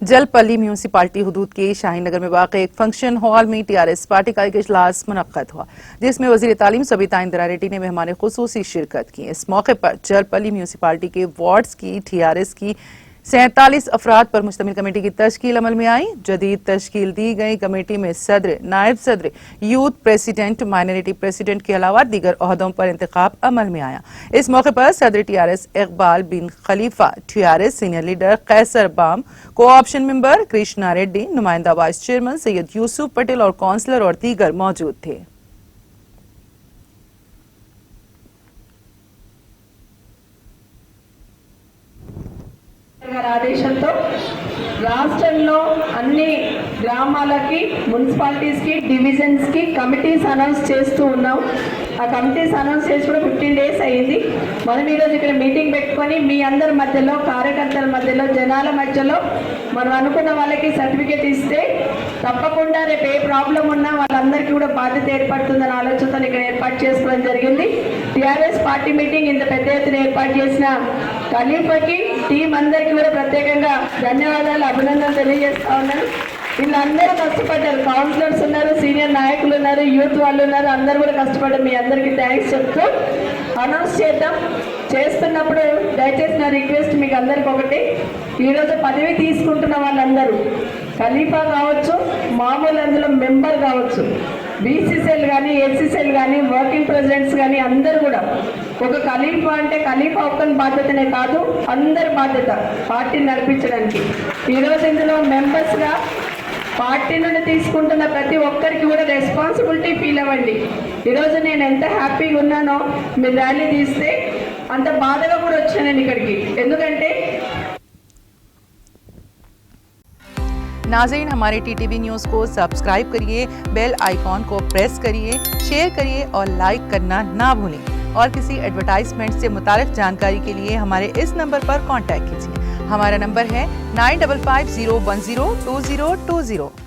Jalpally municipality हुदूद के शाहीन नगर में वाक़ एक फंक्शन हॉल में टीआरएस पार्टी का एक इजलास मुनक्कद हुआ, जिसमें वज़ीर तालीम सबिता इंदिरा रेड्डी ने मेहमान खुसूसी शिरकत की। इस मौके पर जलपल्ली म्यूनिसिपालिटी के वार्ड्स की टीआरएस की 47 अफराद पर मुश्तमिल कमेटी की तश्कील अमल में आई। जदीद तश्कील दी गई कमेटी में सदर, नायब सदर, यूथ प्रेसिडेंट, माइनॉरिटी प्रेसिडेंट के अलावा दीगर ओहदों पर इंतखाब अमल में आया। इस मौके पर सदर टीआरएस इकबाल बिन खलीफा, टीआरएस सीनियर लीडर कैसर बाम, को ऑप्शन मेंबर कृष्णा रेड्डी, नुमाइंदा वाइस चेयरमैन सैयद यूसुफ पटेल और काउंसलर और दीगर मौजूद थे। ఆదేశంతో రాష్ట్రంలో అన్ని గ్రామాలకి, మున్సిపాలిటీస్ కి, డివిజన్స్ కి కమిటీస్ అనౌన్స్ చేస్తూ ఉన్నాం. ఆ కమిటీస్ అనౌన్స్ చేసి కూడా 15 డేస్ అయ్యింది. మనం ఈరోజు ఇక్కడ మీటింగ్ పెట్టుకొని మీ అందరి మధ్యలో, కార్యకర్తల మధ్యలో, జనాల మధ్యలో మనం అనుకున్న వాళ్ళకి సర్టిఫికేట్ ఇస్తే తప్పకుండా రేపు ఏ ప్రాబ్లం ఉన్నా వాళ్ళందరికీ కూడా బాధ్యత ఏర్పడుతుందన్న ఆలోచనతో ఇక్కడ ఏర్పాటు చేసుకోవడం జరిగింది. టీఆర్ఎస్ పార్టీ మీటింగ్ ఇంత పెద్ద ఎత్తున ఏర్పాటు చేసిన ఖలీఫాకి, టీం అందరికీ కూడా ప్రత్యేకంగా ధన్యవాదాలు, అభినందనలు తెలియజేస్తా ఉన్నాను. వీళ్ళందరూ కష్టపడ్డారు. కౌన్సిలర్స్ ఉన్నారు, సీనియర్ నాయకులు ఉన్నారు, యూత్ వాళ్ళు ఉన్నారు, అందరూ కూడా కష్టపడ్డారు. మీ అందరికీ థ్యాంక్స్ చెప్తూ అనౌన్స్ చేద్దాం. చేస్తున్నప్పుడు దయచేసి నా రిక్వెస్ట్ మీకు అందరికి ఒకటి, ఈరోజు పదవి తీసుకుంటున్న వాళ్ళందరూ ఖలీఫా కావచ్చు, మామూలు అందులో మెంబర్ కావచ్చు, బీసీసీఎల్ కానీ, ఎస్సీసీఎల్ కానీ, వర్కింగ్ ప్రెసిడెంట్స్ కానీ అందరూ కూడా ఒక ఖలీఫా అంటే ఖలీఫా ఒక్కని బాధ్యతనే కాదు, అందరి బాధ్యత పార్టీని నడిపించడానికి. ఈరోజు ఇందులో మెంబర్స్గా పార్టీ నుండి తీసుకుంటున్న ప్రతి ఒక్కరికి కూడా రెస్పాన్సిబిలిటీ ఫీల్ అవ్వండి. ఈరోజు నేను ఎంత హ్యాపీగా ఉన్నానో మీరు ర్యాలీ తీస్తే అంత బాధగా కూడా వచ్చాను నేను ఇక్కడికి. ఎందుకంటే नाज़रीन, हमारे टीटीवी न्यूज़ को सब्सक्राइब करिए, बेल आइकॉन को प्रेस करिए, शेयर करिए और लाइक करना ना भूलें। और किसी एडवर्टाइजमेंट से मुताल्लिक़ जानकारी के लिए हमारे इस नंबर पर कॉन्टैक्ट कीजिए। हमारा नंबर है 9550102020।